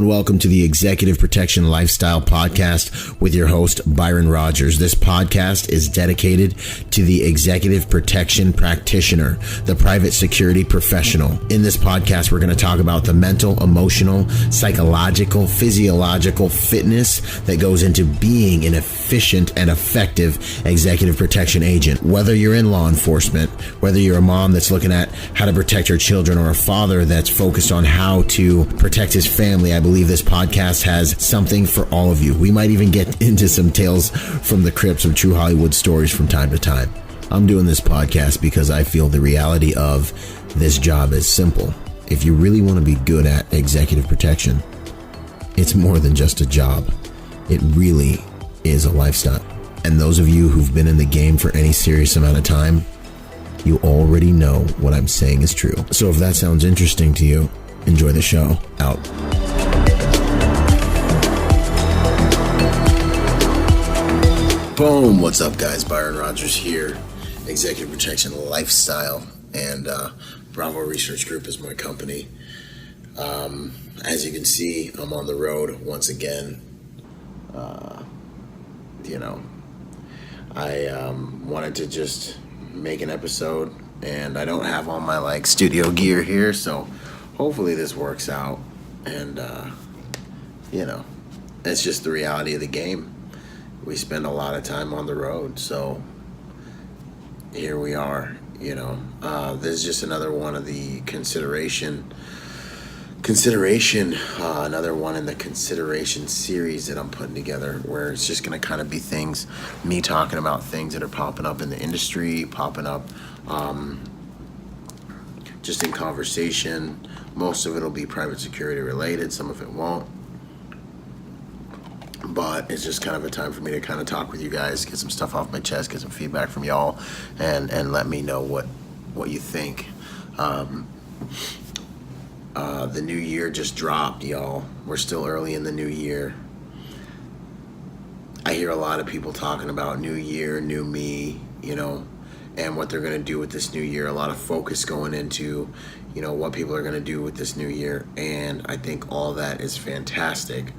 and welcome to the Executive Protection Lifestyle Podcast with your host, Byron Rodgers. This podcast is dedicated to the executive protection practitioner, the private security professional. In this podcast, we're going to talk about the mental, emotional, psychological, physiological fitness that goes into being an efficient and effective executive protection agent. Whether you're in law enforcement, whether you're a mom that's looking at how to protect her children, or a father that's focused on how to protect his family, I believe this podcast has something for all of you. We might even get into some tales from the crypts of true Hollywood stories from time to time. I'm doing this podcast because I feel the reality of this job is simple. If you really want to be good at executive protection, it's more than just a job. It really is a lifestyle. And those of you who've been in the game for any serious amount of time, you already know what I'm saying is true. So if that sounds interesting to you, enjoy the show. Out. Boom. What's up, guys? Byron Rodgers here. Executive Protection Lifestyle, and Bravo Research Group is my company. As you can see, I'm on the road once again. I wanted to just make an episode, and I don't have all my studio gear here, so hopefully this works out. And it's just the reality of the game. We spend a lot of time on the road, so here we are. This is just another one of the consideration, another one in the consideration series that I'm putting together, where it's just going to kind of be things, me talking about things that are popping up in the industry, popping up just in conversation. Most of it will be private security related, some of it won't. But it's just kind of a time for me to kind of talk with you guys, get some stuff off my chest, get some feedback from y'all, and let me know what you think. The new year just dropped, y'all. We're still early in the new year. I hear a lot of people talking about new year, new me, and what they're going to do with this new year. A lot of focus going into, what people are going to do with this new year. And I think all that is fantastic.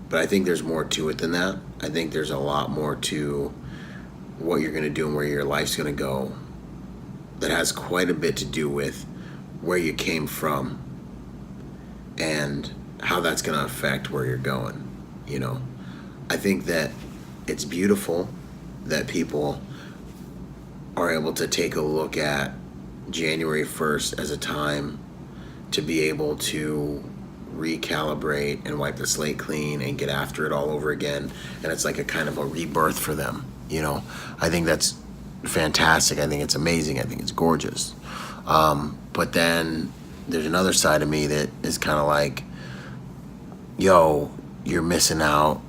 But I think there's more to it than that. I think there's a lot more to what you're going to do and where your life's going to go that has quite a bit to do with where you came from and how that's going to affect where you're going. I think that it's beautiful that people are able to take a look at January 1st as a time to be able to recalibrate and wipe the slate clean and get after it all over again. And it's like a kind of a rebirth for them. I think that's fantastic. I think it's amazing. I think it's gorgeous. But then there's another side of me that is kind of like, yo, you're missing out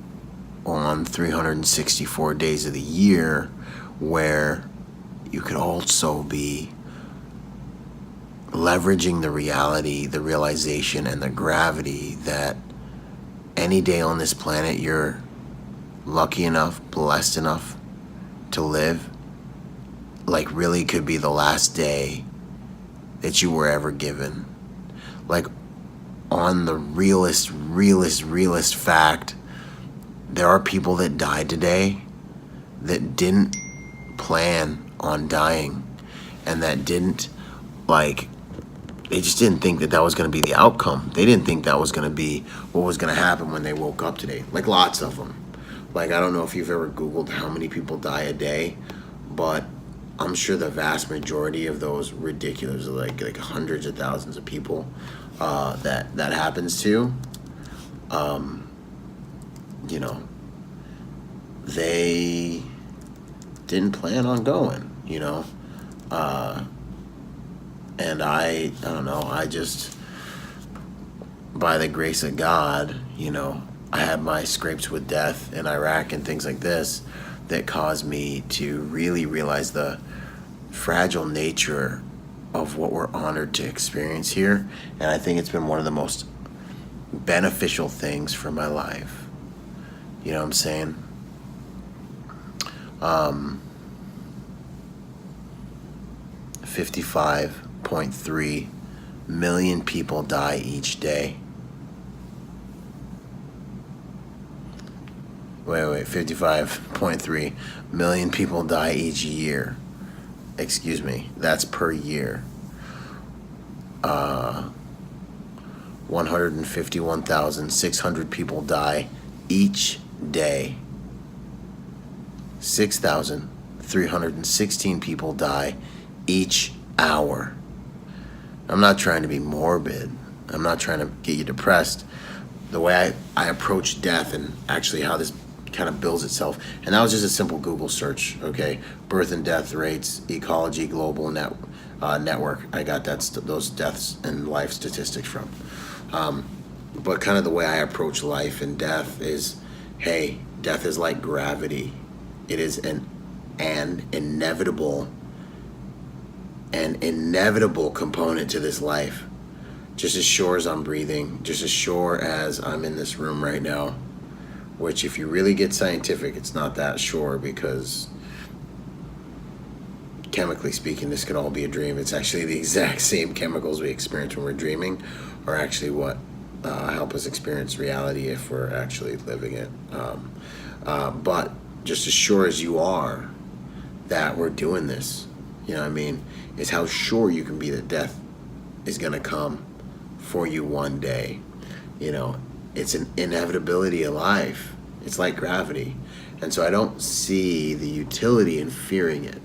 on 364 days of the year where you could also be leveraging the reality, the realization, and the gravity that any day on this planet you're lucky enough, blessed enough to live, really could be the last day that you were ever given. On the realest fact, there are people that died today that didn't plan on dying, and that didn't, they just didn't think that was going to be the outcome. They didn't think that was going to be what was going to happen when they woke up today. Lots of them. I don't know if you've ever Googled how many people die a day, but I'm sure the vast majority of those ridiculous, hundreds of thousands of people that happens to, they didn't plan on going, and I don't know, I just, by the grace of God, I had my scrapes with death in Iraq and things like this that caused me to really realize the fragile nature of what we're honored to experience here. And I think it's been one of the most beneficial things for my life. You know what I'm saying? 55.3 million people die each day. 55.3 million people die each year. Excuse me, that's per year. 151,600 people die each day. 6,316 people die each hour. I'm not trying to be morbid. I'm not trying to get you depressed. The way I approach death and actually how this kind of builds itself. And that was just a simple Google search, okay? Birth and death rates, ecology, global network. I got those deaths and life statistics from. But kind of the way I approach life and death is, hey, death is like gravity. It is an inevitable component to this life. Just as sure as I'm breathing, just as sure as I'm in this room right now, which if you really get scientific, it's not that sure, because chemically speaking, this could all be a dream. It's actually the exact same chemicals we experience when we're dreaming are actually what help us experience reality if we're actually living it. But just as sure as you are that we're doing this, you know what I mean, is how sure you can be that death is going to come for you one day. You know, it's an inevitability of life. It's like gravity. And so I don't see the utility in fearing it.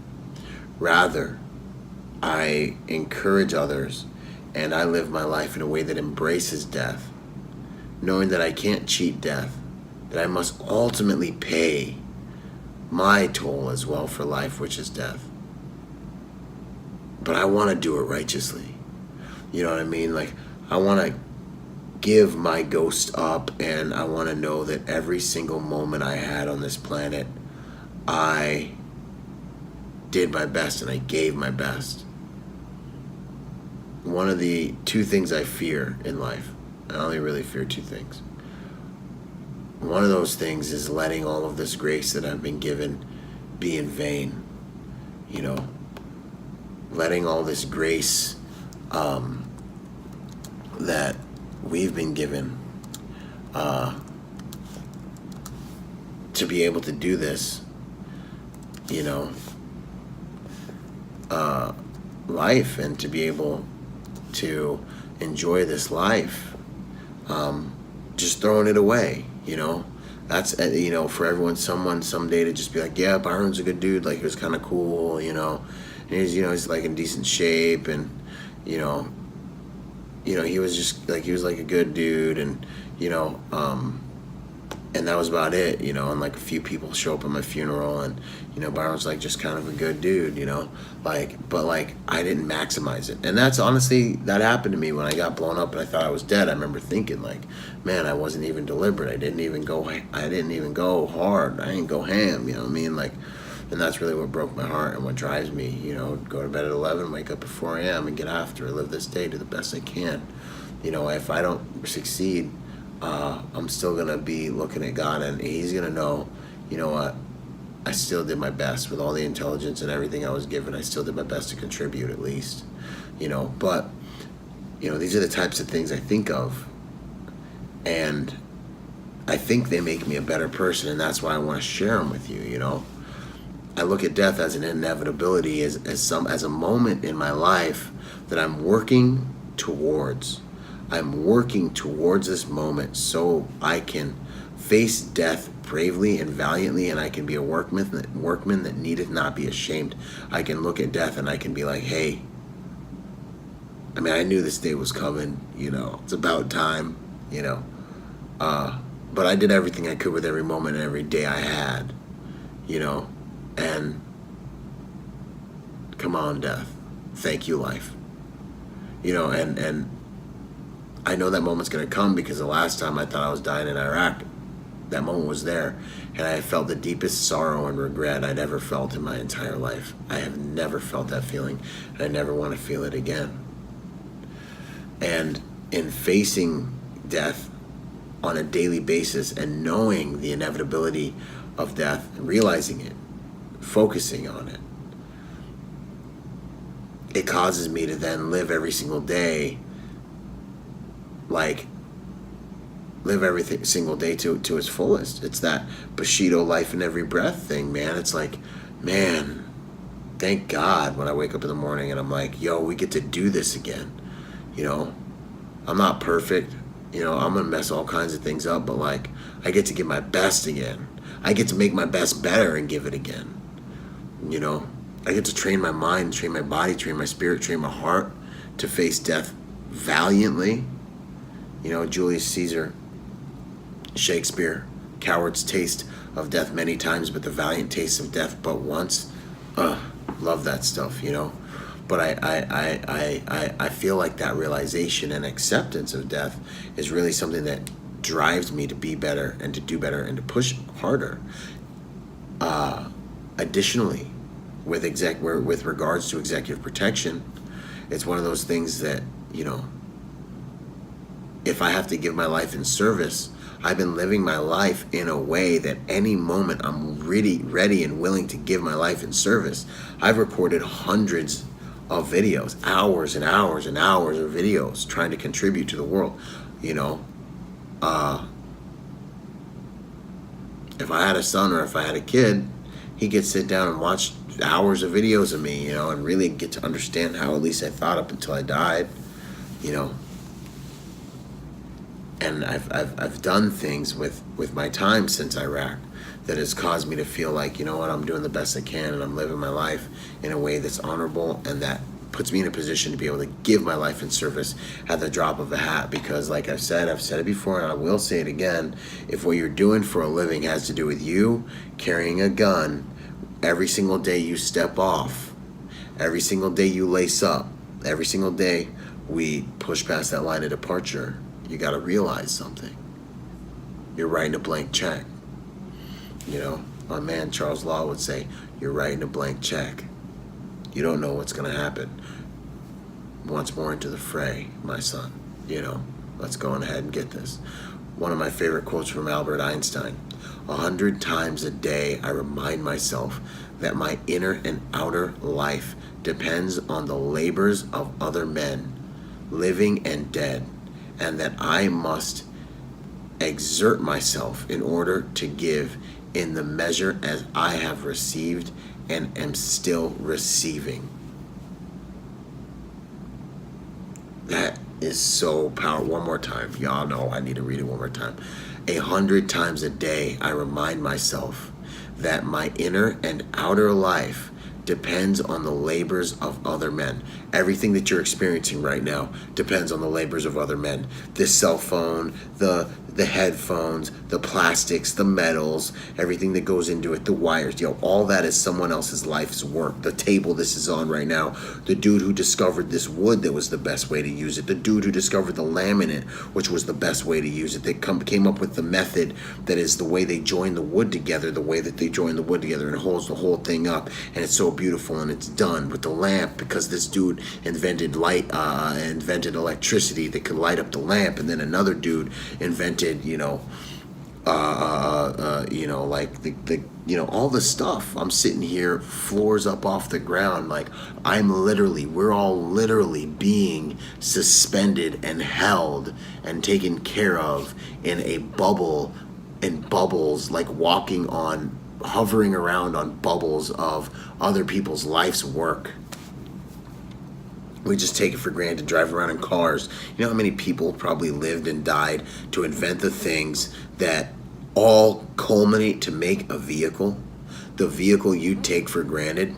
Rather, I encourage others and I live my life in a way that embraces death, knowing that I can't cheat death, that I must ultimately pay my toll as well for life, which is death. But I want to do it righteously. You know what I mean? Like, I want to give my ghost up, and I want to know that every single moment I had on this planet, I did my best and I gave my best. One of the two things I fear in life, I only really fear two things. One of those things is letting all of this grace that I've been given be in vain. You know, letting all this grace that we've been given to be able to do this, you know, life, and to be able to enjoy this life, just throwing it away, you know. That's, you know, for everyone, someone someday to just be like, yeah, Byron's a good dude, like, it was kind of cool, you know, and he's, you know, he's like in decent shape, and you know, he was just like, he was like a good dude, and you know, and that was about it, you know. And like a few people show up at my funeral, and you know, Byron's like just kind of a good dude, you know, like, but like I didn't maximize it. And that's honestly, that happened to me when I got blown up and I thought I was dead. I remember thinking like, man, I wasn't even deliberate. I didn't even go hard. I didn't go ham, you know what I mean? Like, and that's really what broke my heart and what drives me, you know, go to bed at 11, wake up at 4 a.m. and get after it, live this day to the best I can. You know, if I don't succeed, I'm still going to be looking at God, and he's going to know, you know what, I still did my best with all the intelligence and everything I was given. I still did my best to contribute, at least, you know. But, you know, these are the types of things I think of, and I think they make me a better person, and that's why I want to share them with you, you know. I look at death as an inevitability, as a moment in my life that I'm working towards. I'm working towards this moment so I can face death bravely and valiantly, and I can be a workman that needeth not be ashamed. I can look at death and I can be like, hey, I mean, I knew this day was coming, you know, it's about time, you know, but I did everything I could with every moment and every day I had, you know, and come on, death, thank you, life, you know. And I know that moment's going to come, because the last time I thought I was dying in Iraq, that moment was there, and I felt the deepest sorrow and regret I'd ever felt in my entire life. I have never felt that feeling, and I never want to feel it again. And in facing death on a daily basis and knowing the inevitability of death, realizing it, focusing on it, it causes me to then live every single day like live every single day to its fullest. It's that Bushido life in every breath thing, man. It's like, man, thank God when I wake up in the morning and I'm like, yo, we get to do this again. You know, I'm not perfect. You know, I'm going to mess all kinds of things up, but like, I get to give my best again. I get to make my best better and give it again. You know, I get to train my mind, train my body, train my spirit, train my heart to face death valiantly. You know, Julius Caesar, Shakespeare, cowards taste of death many times, but the valiant taste of death but once. Love that stuff, you know. But I feel like that realization and acceptance of death is really something that drives me to be better and to do better and to push harder. Additionally, with regards to executive protection, it's one of those things that, you know, if I have to give my life in service, I've been living my life in a way that any moment I'm really ready and willing to give my life in service. I've recorded hundreds of videos, hours and hours and hours of videos trying to contribute to the world. You know, if I had a son or if I had a kid, he could sit down and watch hours of videos of me, you know, and really get to understand how at least I thought up until I died, you know. And I've done things with my time since Iraq that has caused me to feel like, you know what, I'm doing the best I can and I'm living my life in a way that's honorable, and that puts me in a position to be able to give my life in service at the drop of a hat. Because like I've said it before and I will say it again, if what you're doing for a living has to do with you carrying a gun every single day you step off, every single day you lace up, every single day we push past that line of departure, you got to realize something. You're writing a blank check. You know, my man Charles Law would say, you're writing a blank check. You don't know what's going to happen. Once more into the fray, my son. You know, let's go on ahead and get this. One of my favorite quotes from Albert Einstein. 100 times a day I remind myself that my inner and outer life depends on the labors of other men, living and dead, and that I must exert myself in order to give in the measure as I have received and am still receiving. That is so powerful. One more time. Y'all know I need to read it one more time. 100 times a day I remind myself that my inner and outer life depends on the labors of other men. Everything that you're experiencing right now depends on the labors of other men. This cell phone, the headphones, the plastics, the metals, everything that goes into it, the wires, you know, all that is someone else's life's work. The table this is on right now, the dude who discovered this wood that was the best way to use it, the dude who discovered the laminate, which was the best way to use it, they came up with the method that is the way they join the wood together, the way that they join the wood together, and it holds the whole thing up, and it's so beautiful, and it's done with the lamp because this dude invented light, invented electricity that could light up the lamp, and then another dude invented, you know, like the all the stuff. I'm sitting here, floors up off the ground, like we're all literally being suspended and held and taken care of in a bubble, in bubbles, like hovering around on bubbles of other people's life's work. We just take it for granted, drive around in cars. You know how many people probably lived and died to invent the things that all culminate to make a vehicle? The vehicle you take for granted,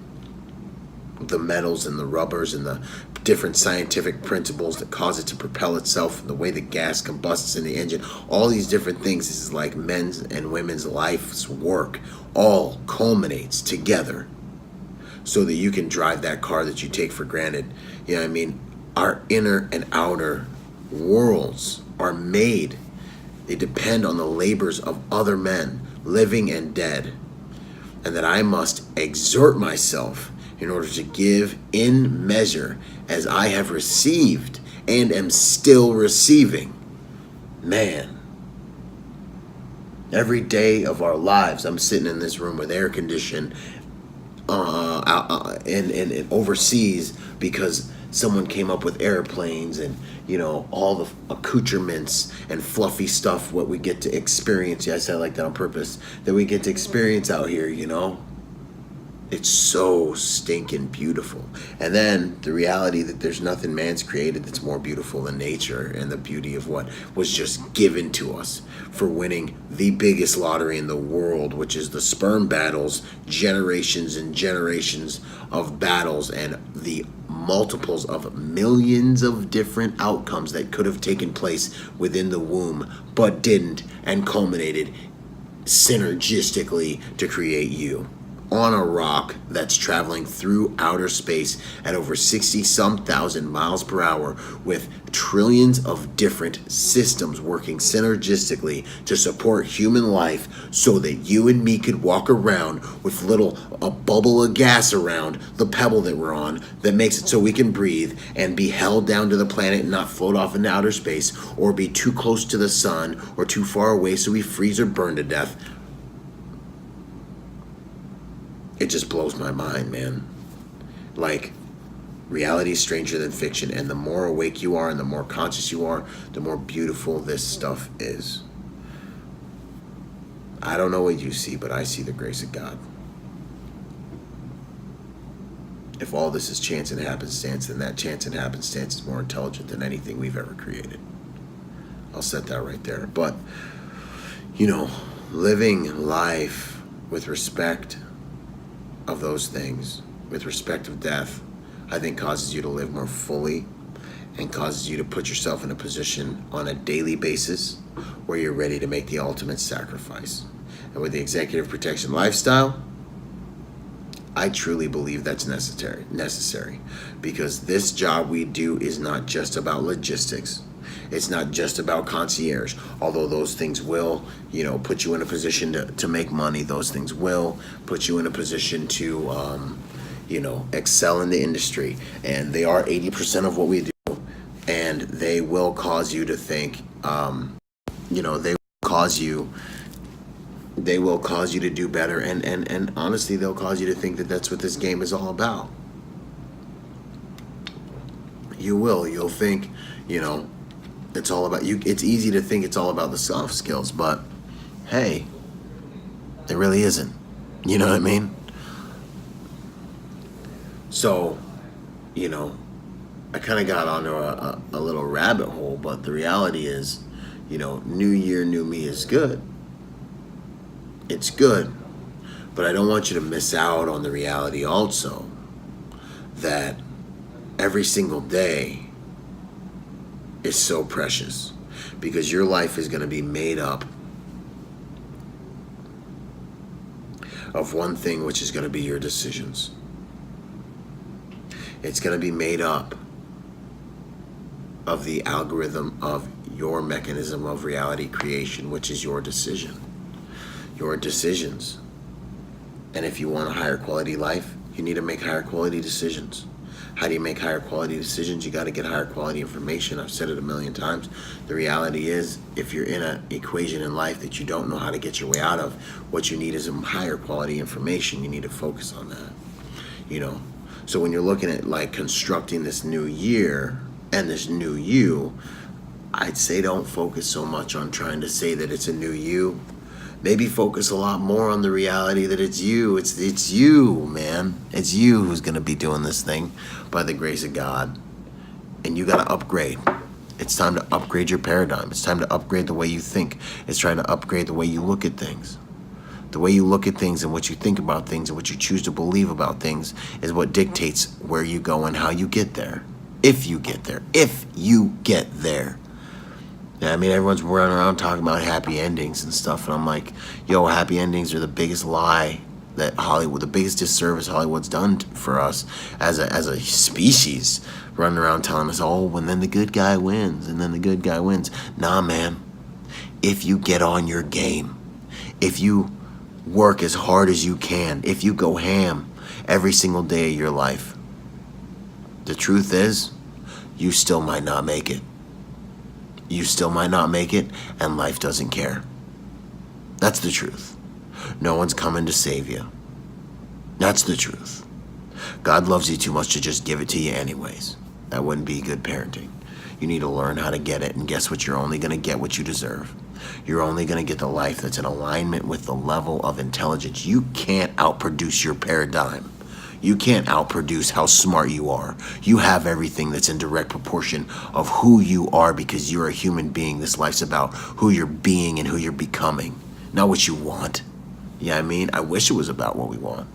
the metals and the rubbers and the different scientific principles that cause it to propel itself, and the way the gas combusts in the engine, all these different things, this is like men's and women's life's work, all culminates together so that you can drive that car that you take for granted. You know what I mean? Our inner and outer worlds are made. They depend on the labors of other men, living and dead. And that I must exert myself in order to give in measure as I have received and am still receiving. Man. Every day of our lives, I'm sitting in this room with air conditioning and overseas because someone came up with airplanes and, you know, all the accoutrements and fluffy stuff, what we get to experience. Yeah, I said it like that on purpose, that we get to experience out here, you know. It's so stinking beautiful. And then the reality that there's nothing man's created that's more beautiful than nature and the beauty of what was just given to us for winning the biggest lottery in the world, which is the sperm battles, generations and generations of battles, and the multiples of millions of different outcomes that could have taken place within the womb but didn't, and culminated synergistically to create you on a rock that's traveling through outer space at over 60-some thousand miles per hour, with trillions of different systems working synergistically to support human life, so that you and me could walk around with a bubble of gas around the pebble that we're on, that makes it so we can breathe and be held down to the planet and not float off into outer space or be too close to the sun or too far away so we freeze or burn to death. It just blows my mind, man. Like, reality is stranger than fiction, and the more awake you are and the more conscious you are, the more beautiful this stuff is. I don't know what you see, but I see the grace of God. If all this is chance and happenstance, then that chance and happenstance is more intelligent than anything we've ever created. I'll set that right there. But, you know, living life with respect of those things, with respect of death, I think causes you to live more fully and causes you to put yourself in a position on a daily basis where you're ready to make the ultimate sacrifice. And with the executive protection lifestyle, I truly believe that's necessary, because this job we do is not just about logistics. It's not just about concierge, although those things will, you know, put you in a position to make money. Those things will put you in a position to, you know, excel in the industry. And they are 80% of what we do. And they will cause you to think, you know, they will cause you to do better. And honestly, they'll cause you to think that that's what this game is all about. You'll think, you know, it's all about you. It's easy to think it's all about the soft skills, but hey, it really isn't. You know what I mean? So, you know, I kind of got onto a little rabbit hole, but the reality is, you know, new year, new me is good. It's good, but I don't want you to miss out on the reality also that every single day is so precious, because your life is going to be made up of one thing, which is going to be your decisions. It's going to be made up of the algorithm of your mechanism of reality creation, which is your decision, your decisions. And if you want a higher quality life, you need to make higher quality decisions. How do you make higher quality decisions? You got to get higher quality information. I've said it a million times. The reality is, if you're in an equation in life that you don't know how to get your way out of, what you need is some higher quality information. You need to focus on that, you know. So when you're looking at like constructing this new year and this new you, I'd say don't focus so much on trying to say that it's a new you. Maybe focus a lot more on the reality that it's you. It's you, man. It's you who's going to be doing this thing by the grace of God. And you got to upgrade. It's time to upgrade your paradigm. It's time to upgrade the way you think. It's trying to upgrade the way you look at things. The way you look at things and what you think about things and what you choose to believe about things is what dictates where you go and how you get there. If you get there. If you get there. Yeah, I mean, everyone's running around talking about happy endings and stuff, and I'm like, yo, happy endings are the biggest lie that Hollywood, the biggest disservice Hollywood's done for us as a species, running around telling us, oh, and then the good guy wins, and then the good guy wins. Nah, man. If you get on your game, if you work as hard as you can, if you go ham every single day of your life, the truth is, you still might not make it. You still might not make it, and life doesn't care. That's the truth. No one's coming to save you. That's the truth. God loves you too much to just give it to you anyways. That wouldn't be good parenting. You need to learn how to get it, and guess what? You're only going to get what you deserve. You're only going to get the life that's in alignment with the level of intelligence. You can't outproduce your paradigm. You can't outproduce how smart you are. You have everything that's in direct proportion of who you are because you're a human being. This life's about who you're being and who you're becoming, not what you want. Yeah, I mean, I wish it was about what we want.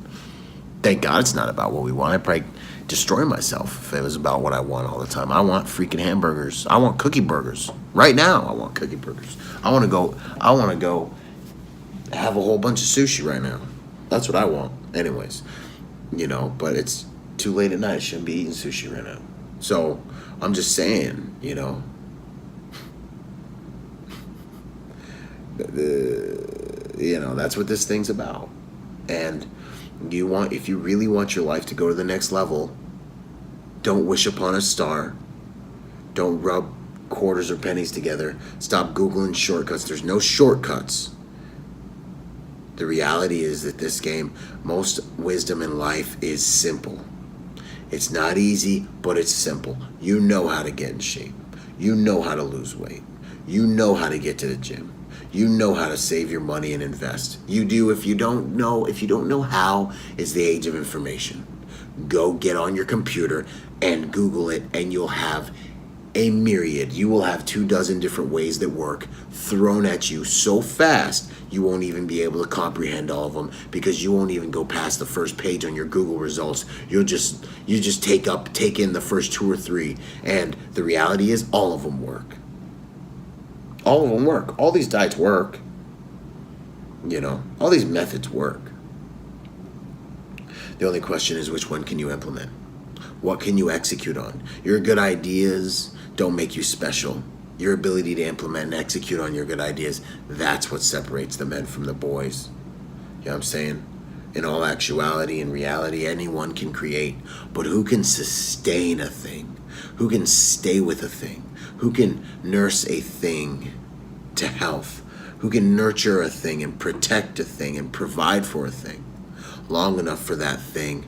Thank God it's not about what we want. I'd probably destroy myself if it was about what I want all the time. I want freaking hamburgers. I want cookie burgers. Right now, I want cookie burgers. I want to go have a whole bunch of sushi right now. That's what I want. Anyways, but it's too late at night. I shouldn't be eating sushi right now. So I'm just saying, that's what this thing's about. And if you really want your life to go to the next level, don't wish upon a star. Don't rub quarters or pennies together. Stop Googling shortcuts. There's no shortcuts. The reality is that this game, most wisdom in life is simple. It's not easy, but it's simple. You know how to get in shape. You know how to lose weight. You know how to get to the gym. You know how to save your money and invest. You do. If you don't know how, it's the age of information. Go get on your computer and Google it, and you'll have a myriad. You will have 24 different ways that work thrown at you so fast you won't even be able to comprehend all of them because you won't even go past the first page on your Google results. You just take in the first 2 or 3, and the reality is all of them work. All of them work. All these diets work. All these methods work. The only question is, which one can you implement? What can you execute on? Your good ideas don't make you special. Your ability to implement and execute on your good ideas, that's what separates the men from the boys. You know what I'm saying? In all actuality and reality, anyone can create. But who can sustain a thing? Who can stay with a thing? Who can nurse a thing to health? Who can nurture a thing and protect a thing and provide for a thing long enough for that thing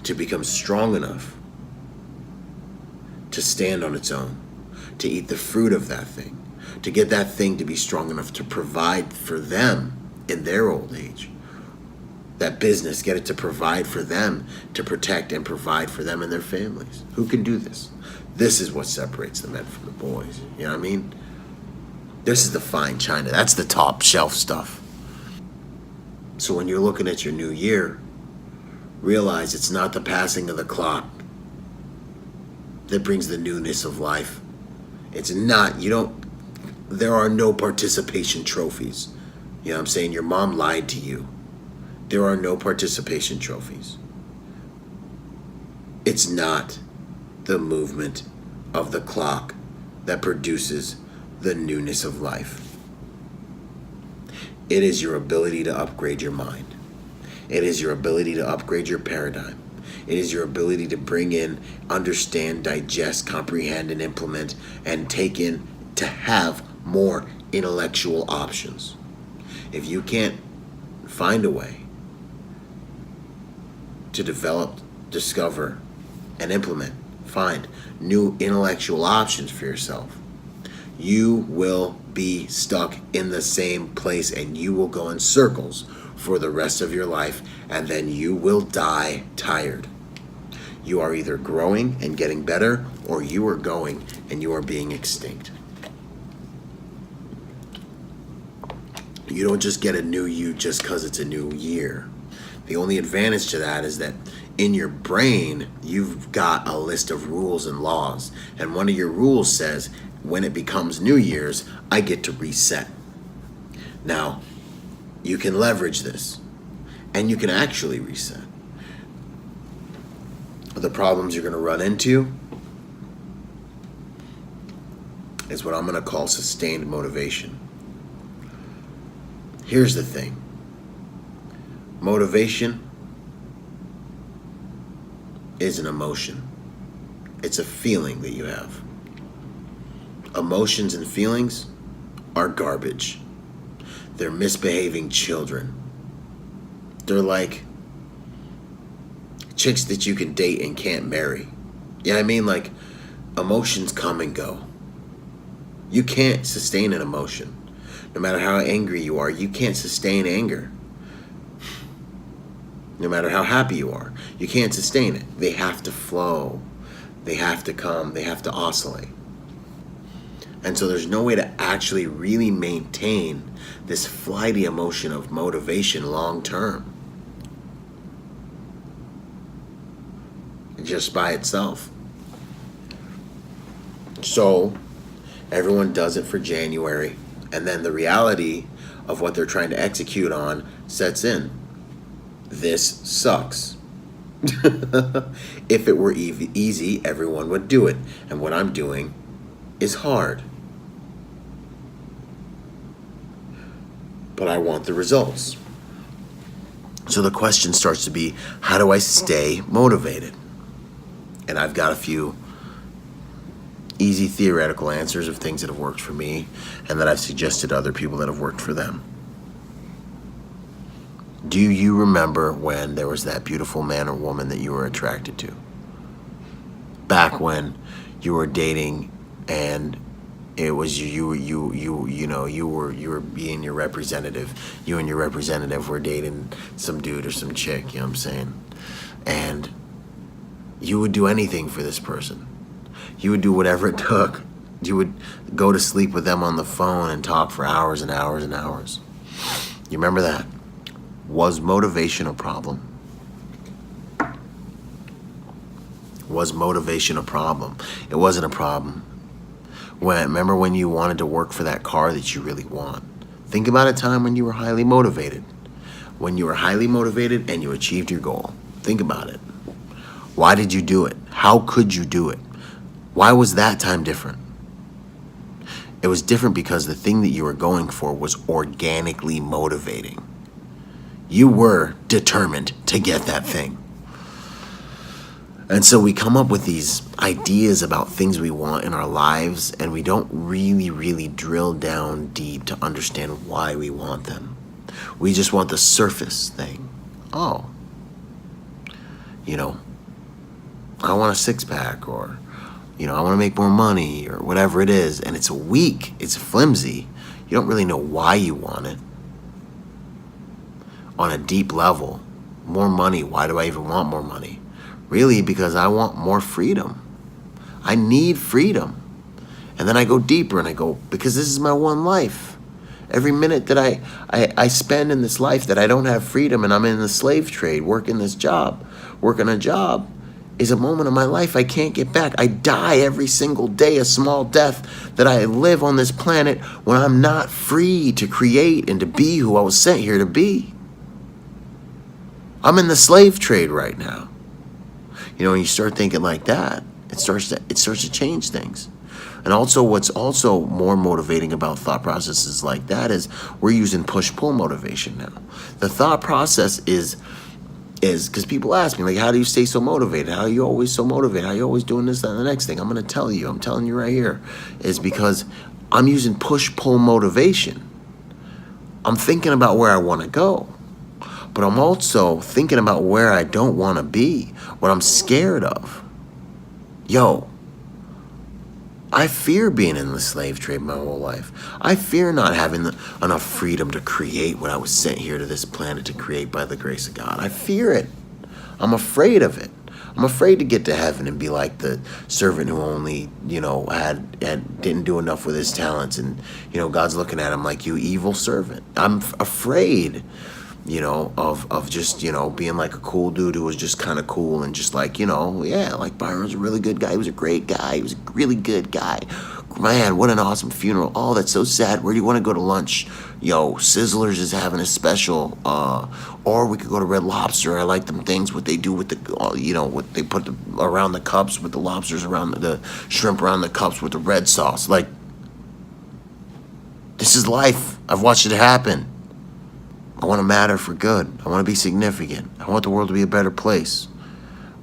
to become strong enough to stand on its own, to eat the fruit of that thing, to get that thing to be strong enough to provide for them in their old age. That business, get it to provide for them, to protect and provide for them and their families. Who can do this? This is what separates the men from the boys. You know what I mean? This is the fine china. That's the top shelf stuff. So when you're looking at your new year, realize it's not the passing of the clock that brings the newness of life. It's not. There are no participation trophies. You know what I'm saying? Your mom lied to you. There are no participation trophies. It's not the movement of the clock that produces the newness of life. It is your ability to upgrade your mind. It is your ability to upgrade your paradigm. It is your ability to bring in, understand, digest, comprehend, and implement, and take in, to have more intellectual options. If you can't find a way to develop, discover, and implement, find new intellectual options for yourself, you will be stuck in the same place, and you will go in circles for the rest of your life, and then you will die tired. You are either growing and getting better, or you are going and you are being extinct. You don't just get a new you just because it's a new year. The only advantage to that is that in your brain, you've got a list of rules and laws. And one of your rules says, when it becomes New Year's, I get to reset. Now, you can leverage this, and you can actually reset. The problems you're going to run into is what I'm going to call sustained motivation. Here's the thing. Motivation is an emotion. It's a feeling that you have. Emotions and feelings are garbage. They're misbehaving children. They're like chicks that you can date and can't marry. Yeah, I mean, like, emotions come and go. You can't sustain an emotion. No matter how angry you are, you can't sustain anger. No matter how happy you are, you can't sustain it. They have to flow. They have to come. They have to oscillate. And so there's no way to actually really maintain this flighty emotion of motivation long term. Just by itself. So everyone does it for January, and then the reality of what they're trying to execute on sets in. This sucks. If it were easy, everyone would do it. And what I'm doing is hard. But I want the results. So the question starts to be, how do I stay motivated? And I've got a few easy theoretical answers of things that have worked for me and that I've suggested to other people that have worked for them. Do you remember when there was that beautiful man or woman that you were attracted to? Back when you were dating and it was you were being your representative. You and your representative were dating some dude or some chick, you know what I'm saying? And you would do anything for this person. You would do whatever it took. You would go to sleep with them on the phone and talk for hours and hours and hours. You remember that? Was motivation a problem? Was motivation a problem? It wasn't a problem. Remember when you wanted to work for that car that you really want? Think about a time when you were highly motivated. When you were highly motivated and you achieved your goal. Think about it. Why did you do it? How could you do it? Why was that time different? It was different because the thing that you were going for was organically motivating. You were determined to get that thing. And so we come up with these ideas about things we want in our lives, and we don't really drill down deep to understand why we want them. We just want the surface thing. Oh, I want a six-pack, or, I want to make more money, or whatever it is, and it's weak, it's flimsy. You don't really know why you want it. On a deep level, more money, why do I even want more money? Really, because I want more freedom. I need freedom. And then I go deeper and I go, because this is my one life. Every minute that I spend in this life that I don't have freedom and I'm in the slave trade, working a job, is a moment of my life I can't get back. I die every single day, a small death, that I live on this planet when I'm not free to create and to be who I was sent here to be. I'm in the slave trade right now. When you start thinking like that, it starts to change things. And also, what's also more motivating about thought processes like that is we're using push-pull motivation now. The thought process is because people ask me, like, how do you stay so motivated? How are you always so motivated? How are you always doing this, that, and the next thing? I'm telling you right here, is because I'm using push-pull motivation. I'm thinking about where I want to go, but I'm also thinking about where I don't want to be, what I'm scared of. I fear being in the slave trade my whole life. I fear not having enough freedom to create what I was sent here to this planet to create by the grace of God. I fear it. I'm afraid of it. I'm afraid to get to heaven and be like the servant who only, didn't do enough with his talents. And, God's looking at him like, you evil servant. I'm afraid, of just, being like a cool dude who was just kind of cool and just like, like Byron was a really good guy. He was a great guy. He was a really good guy. Man, what an awesome funeral. Oh, that's so sad. Where do you want to go to lunch? Sizzlers is having a special. Or we could go to Red Lobster. I like them things, what they do with the, what they put around the cups with the lobsters around the shrimp around the cups with the red sauce. Like, this is life. I've watched it happen. I want to matter for good. I want to be significant. I want the world to be a better place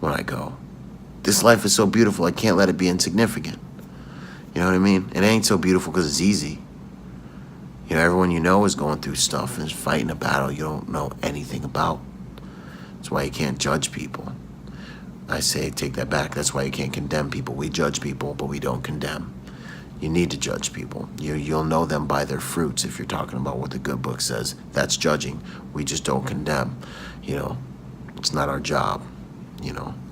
when I go. This life is so beautiful, I can't let it be insignificant. You know what I mean? It ain't so beautiful because it's easy. Everyone is going through stuff and is fighting a battle you don't know anything about. That's why you can't judge people. I say take that back. That's why you can't condemn people. We judge people, but we don't condemn. You need to judge people. You'll know them by their fruits. If you're talking about what the good book says, that's judging. We just don't condemn. It's not our job.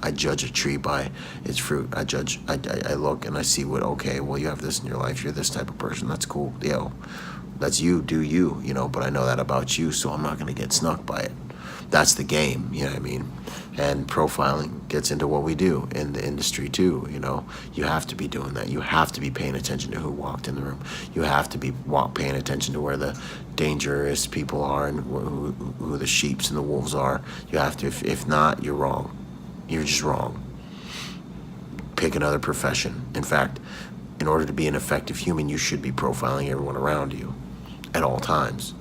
I judge a tree by its fruit. I look and I see okay, well, you have this in your life. You're this type of person. That's cool. That's you. Do you, but I know that about you, so I'm not going to get snuck by it. That's the game, you know what I mean? And profiling gets into what we do in the industry too, You have to be doing that. You have to be paying attention to who walked in the room. You have to be paying attention to where the dangerous people are and who the sheeps and the wolves are. You have to. If not, you're wrong. You're just wrong. Pick another profession. In fact, in order to be an effective human, you should be profiling everyone around you at all times.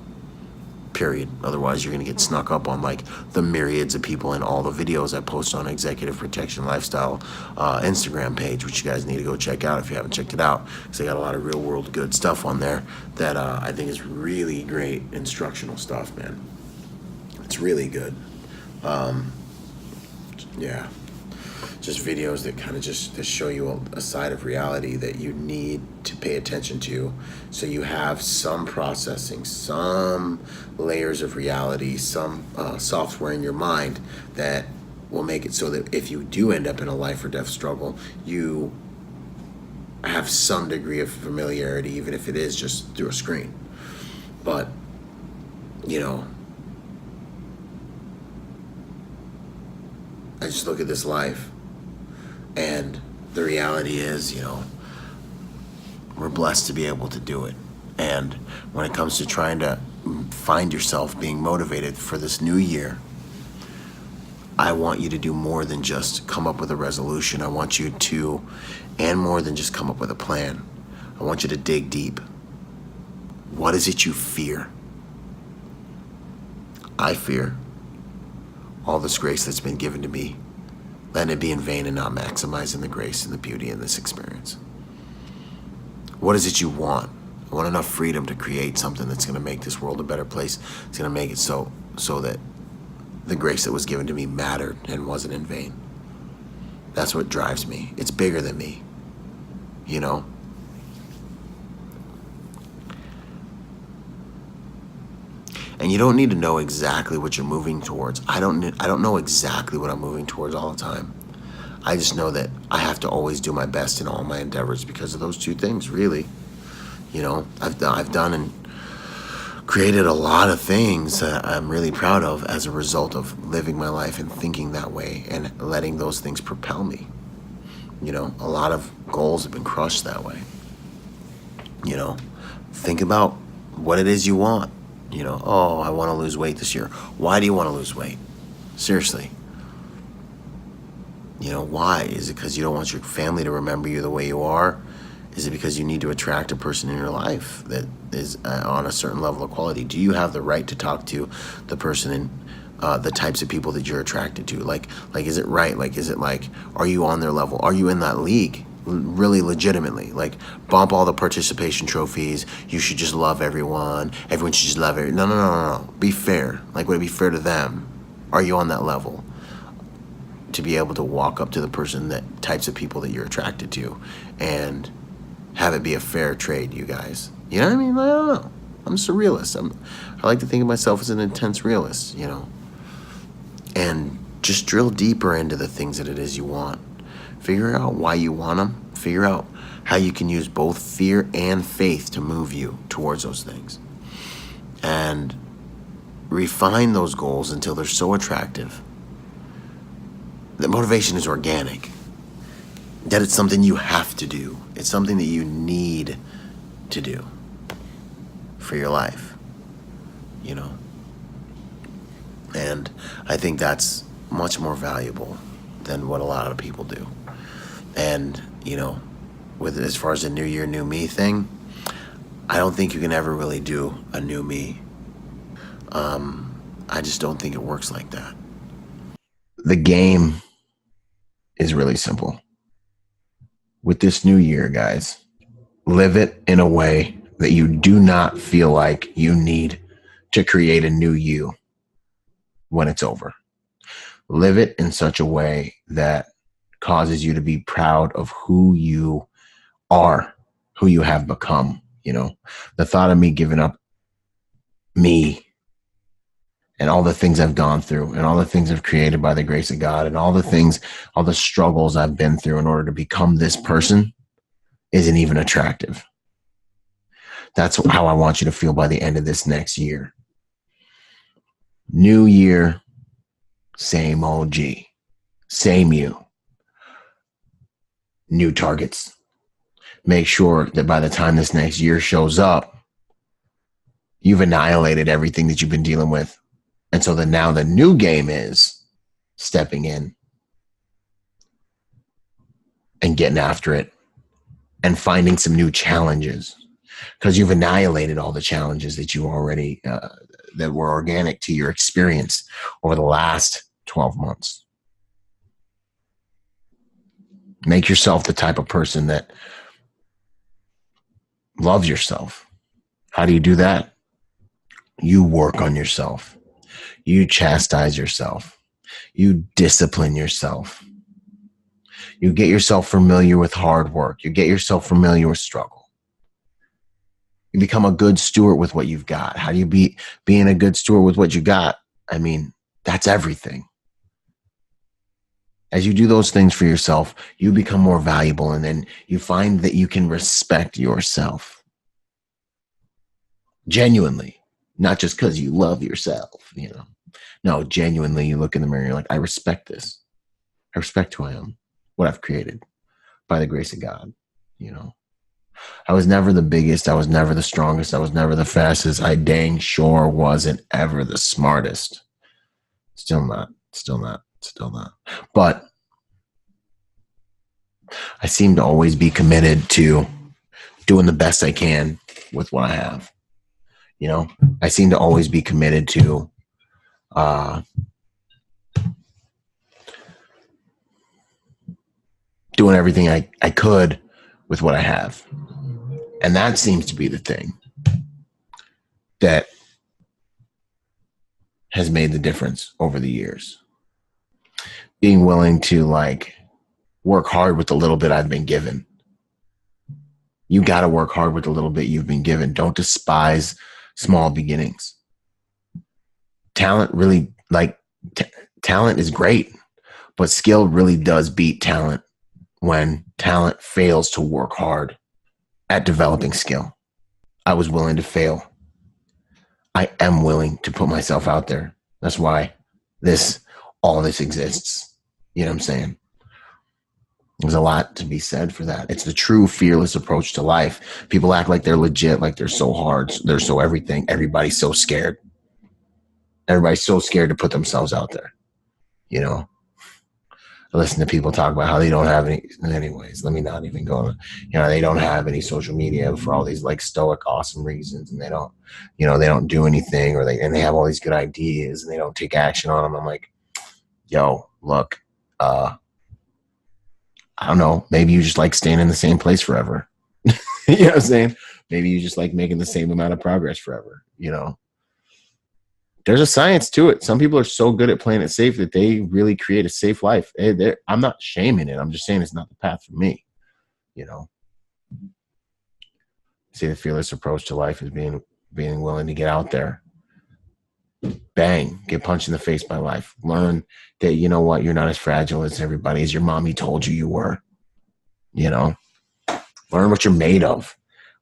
Period. Otherwise, you're going to get snuck up on like the myriads of people in all the videos I post on Executive Protection Lifestyle Instagram page, which you guys need to go check out if you haven't checked it out, because they got a lot of real world good stuff on there that I think is really great instructional stuff, man. It's really good. Yeah. Just videos that kind of just show you a side of reality that you need to pay attention to, so you have some processing, some layers of reality, some software in your mind that will make it so that if you do end up in a life or death struggle, you have some degree of familiarity, even if it is just through a screen. But, I just look at this life, and the reality is, we're blessed to be able to do it. And when it comes to trying to find yourself being motivated for this new year, I want you to do more than just come up with a resolution. I want you to, and more than just come up with a plan, I want you to dig deep. What is it you fear? I fear all this grace that's been given to me, letting it be in vain and not maximizing the grace and the beauty in this experience. What is it you want? I want enough freedom to create something that's going to make this world a better place. It's going to make it so that the grace that was given to me mattered and wasn't in vain. That's what drives me. It's bigger than me, And you don't need to know exactly what you're moving towards. I don't know exactly what I'm moving towards all the time. I just know that I have to always do my best in all my endeavors because of those two things, really. I've done and created a lot of things that I'm really proud of as a result of living my life and thinking that way and letting those things propel me. A lot of goals have been crushed that way. Think about what it is you want. I want to lose weight this year. Why do you want to lose weight? Seriously. Why? Is it because you don't want your family to remember you the way you are? Is it because you need to attract a person in your life that is on a certain level of quality? Do you have the right to talk to the person and the types of people that you're attracted to? Like, is it right? Is it are you on their level? Are you in that league? Really legitimately, bump all the participation trophies. You should just love everyone. Everyone should just love everyone. No. Be fair. Would it be fair to them? Are you on that level to be able to walk up to the person, that types of people that you're attracted to, and have it be a fair trade, you guys? You know what I mean? I don't know. I'm just a realist. I like to think of myself as an intense realist, and just drill deeper into the things that it is you want. Figure out why you want them. Figure out how you can use both fear and faith to move you towards those things. And refine those goals until they're so attractive that motivation is organic. That it's something you have to do. It's something that you need to do for your life. And I think that's much more valuable than what a lot of people do. And, with as far as the new year, new me thing, I don't think you can ever really do a new me. I just don't think it works like that. The game is really simple. With this new year, guys, live it in a way that you do not feel like you need to create a new you when it's over. Live it in such a way that causes you to be proud of who you are, who you have become. The thought of me giving up me and all the things I've gone through and all the things I've created by the grace of God and all the struggles I've been through in order to become this person isn't even attractive. That's how I want you to feel by the end of this next year. New year, same OG, same you. New targets. Make sure that by the time this next year shows up, you've annihilated everything that you've been dealing with. And so that now the new game is stepping in and getting after it and finding some new challenges, because you've annihilated all the challenges that you already, that were organic to your experience over the last 12 months. Make yourself the type of person that loves yourself. How do you do that? You work on yourself. You chastise yourself. You discipline yourself. You get yourself familiar with hard work. You get yourself familiar with struggle. You become a good steward with what you've got. How do you being a good steward with what you got? I mean, that's everything. As you do those things for yourself, you become more valuable, and then you find that you can respect yourself. Genuinely. Not just because you love yourself, No, genuinely, you look in the mirror and you're like, I respect this. I respect who I am, what I've created by the grace of God, I was never the biggest. I was never the strongest. I was never the fastest. I dang sure wasn't ever the smartest. Still not. But I seem to always be committed to doing the best I can with what I have. I seem to always be committed to doing everything I could with what I have. And that seems to be the thing that has made the difference over the years. Being willing to work hard with the little bit I've been given. You got to work hard with the little bit you've been given. Don't despise small beginnings. Talent really, talent is great, but skill really does beat talent when talent fails to work hard at developing skill. I was willing to fail. I am willing to put myself out there. That's why all this exists. You know what I'm saying? There's a lot to be said for that. It's the true fearless approach to life. People act like they're legit, like they're so hard, they're so everything. Everybody's so scared. Everybody's so scared to put themselves out there. I listen to people talk about how they don't have any. Anyways, let me not even go. They don't have any social media for all these stoic, awesome reasons, and they don't, they don't do anything, and they have all these good ideas and they don't take action on them. I'm like, yo, look, I don't know. Maybe you just like staying in the same place forever. You know what I'm saying? Maybe you just like making the same amount of progress forever. There's a science to it. Some people are so good at playing it safe that they really create a safe life. I'm not shaming it. I'm just saying it's not the path for me. See, the fearless approach to life is being willing to get out there. Bang, get punched in the face by life. Learn that, you know what, you're not as fragile as everybody, as your mommy told you were. Learn what you're made of.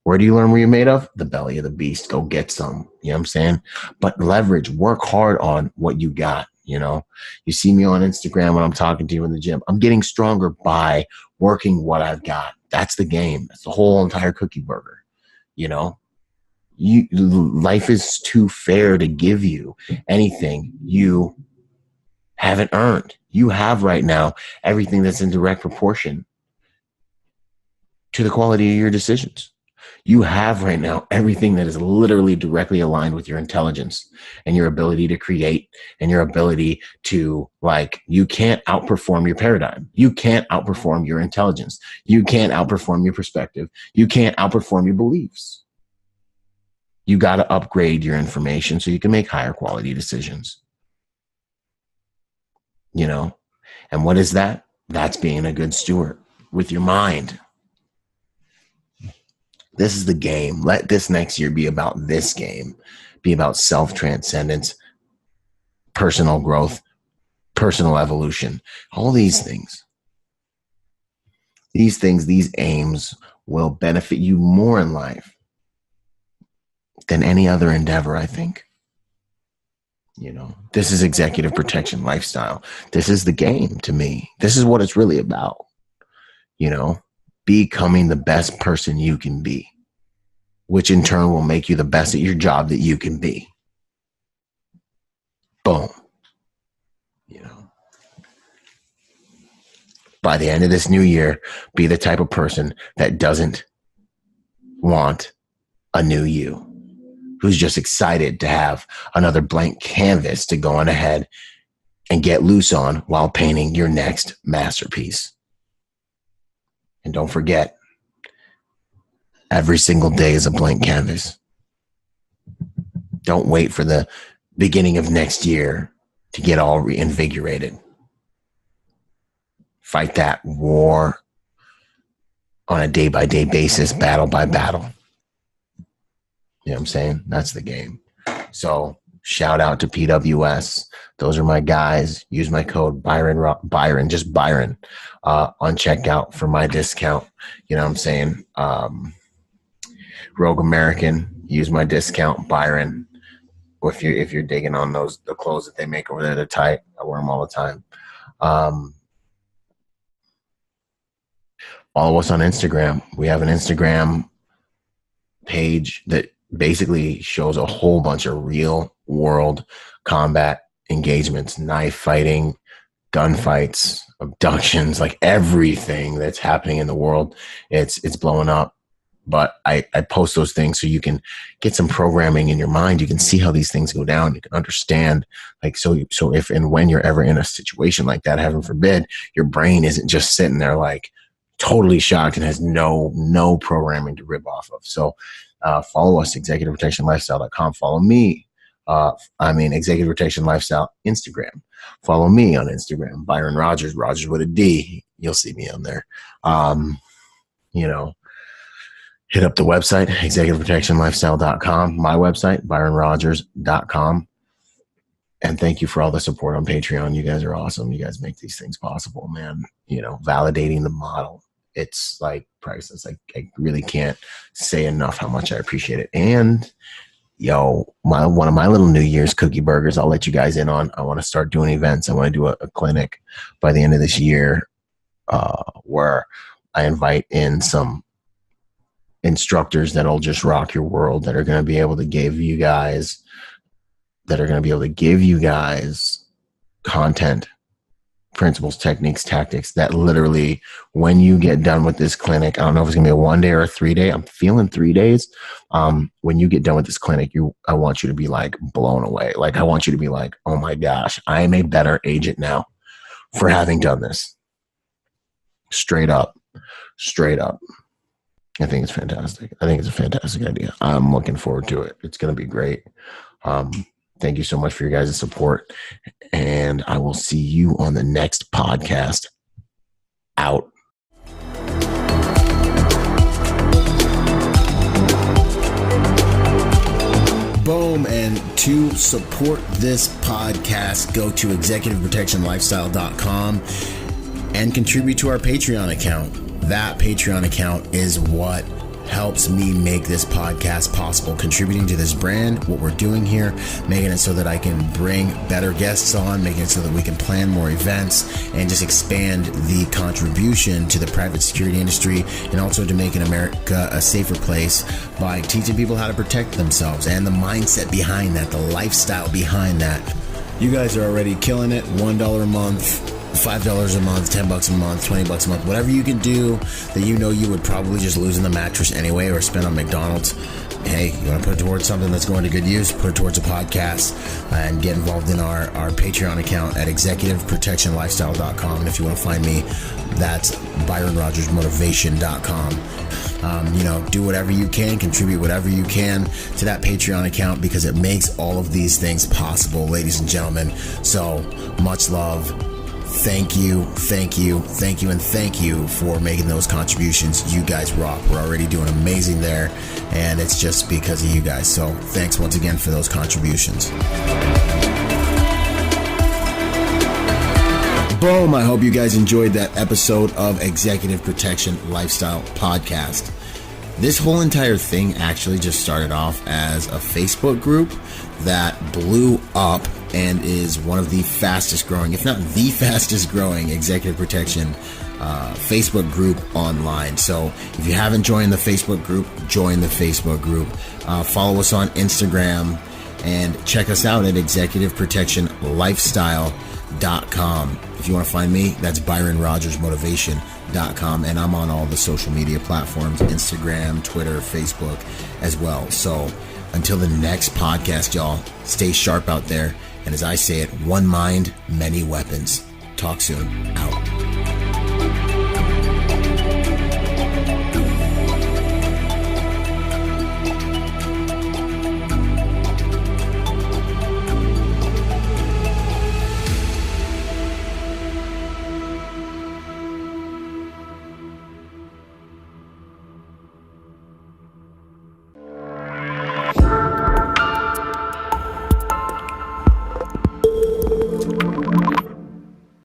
Where do you learn what you're made of? The belly of the beast. Go get some. You know what I'm saying? But leverage, work hard on what you got. You see me on Instagram when I'm talking to you in the gym. I'm getting stronger by working what I've got. That's the game. That's the whole entire cookie burger. Life is too fair to give you anything you haven't earned. You have right now everything that's in direct proportion to the quality of your decisions. You have right now everything that is literally directly aligned with your intelligence and your ability to create and your ability to you can't outperform your paradigm. You can't outperform your intelligence. You can't outperform your perspective. You can't outperform your beliefs. You got to upgrade your information so you can make higher quality decisions. you know? And what is that? That's being a good steward with your mind. This is the game. Let this next year be about this game, be about self-transcendence, personal growth, personal evolution, all these things. These things, these aims will benefit you more in life than any other endeavor, I think. You know, this is executive protection lifestyle. This is the game to me. This is what it's really about. You know, becoming the best person you can be, which in turn will make you the best at your job that you can be. Boom. You know, by the end of this new year, be the type of person that doesn't want a new you, who's just excited to have another blank canvas to go on ahead and get loose on while painting your next masterpiece. And don't forget, every single day is a blank canvas. Don't wait for the beginning of next year to get all reinvigorated. Fight that war on a day-by-day basis, battle by battle. You know what I'm saying? That's the game. So shout out to PWS. Those are my guys. Use my code Byron, just Byron, on checkout for my discount. You know what I'm saying? Rogue American, use my discount Byron. If you're digging on the clothes that they make over there, they're tight. I wear them all the time. Follow us on Instagram. We have an Instagram page that basically shows a whole bunch of real world combat engagements, knife fighting, gunfights, abductions, like everything that's happening in the world. It's blowing up. But I post those things so you can get some programming in your mind. You can see how these things go down. You can understand, like, so if and when you're ever in a situation like that, heaven forbid, your brain isn't just sitting there like totally shocked and has no programming to rip off of. So follow us, executiveprotectionlifestyle.com. Follow me. Executive Protection Lifestyle Instagram. Follow me on Instagram, Byron Rodgers, Rodgers with a D. You'll see me on there. Hit up the website, executiveprotectionlifestyle.com, my website, byronrodgers.com. And thank you for all the support on Patreon. You guys are awesome. You guys make these things possible, man. You know, validating the model. It's like priceless. I really can't say enough how much I appreciate it. And one of my little New Year's cookie burgers I'll let you guys in on. I want to start doing events. I want to do a clinic by the end of this year where I invite in some instructors that'll just rock your world, that are going to be able to give you guys content, principles, techniques, tactics that literally, when you get done with this clinic, I don't know if it's gonna be a 1 day or a 3 day. I'm feeling 3 days. When you get done with this clinic, I want you to be like blown away. Like, I want you to be like, oh my gosh, I am a better agent now for having done this. Straight up. I think it's fantastic. I think it's a fantastic idea. I'm looking forward to it. It's going to be great. Thank you so much for your guys' support. And I will see you on the next podcast. Out. Boom. And to support this podcast, go to executiveprotectionlifestyle.com and contribute to our Patreon account. That Patreon account is what helps me make this podcast possible, contributing to this brand, what we're doing here, making it so that I can bring better guests on, making it so that we can plan more events and just expand the contribution to the private security industry, and also to making America a safer place by teaching people how to protect themselves and the mindset behind that, the lifestyle behind that. You guys are already killing it. $1 a month, $5 a month, $10 a month, $20 a month, whatever you can do that you know you would probably just lose in the mattress anyway or spend on McDonald's. Hey, you want to put it towards something that's going to good use, put it towards a podcast, and get involved in our Patreon account at executiveprotectionlifestyle.com. And if you want to find me, that's byronrodgersmotivation.com. Do whatever you can, contribute whatever you can to that Patreon account, because it makes all of these things possible, ladies and gentlemen. So much love. Thank you, thank you, thank you, and thank you for making those contributions. You guys rock. We're already doing amazing there, and it's just because of you guys. So thanks once again for those contributions. Boom. I hope you guys enjoyed that episode of Executive Protection Lifestyle Podcast. This whole entire thing actually just started off as a Facebook group that blew up and is one of the fastest growing, if not the fastest growing, executive protection Facebook group online. So if you haven't joined the Facebook group, join the Facebook group. Follow us on Instagram and check us out at executiveprotectionlifestyle.com. If you want to find me, that's Byron Rodgers Motivation.com, and I'm on all the social media platforms, Instagram, Twitter, Facebook as well. So until the next podcast, y'all, stay sharp out there. And as I say it, one mind, many weapons. Talk soon. Out.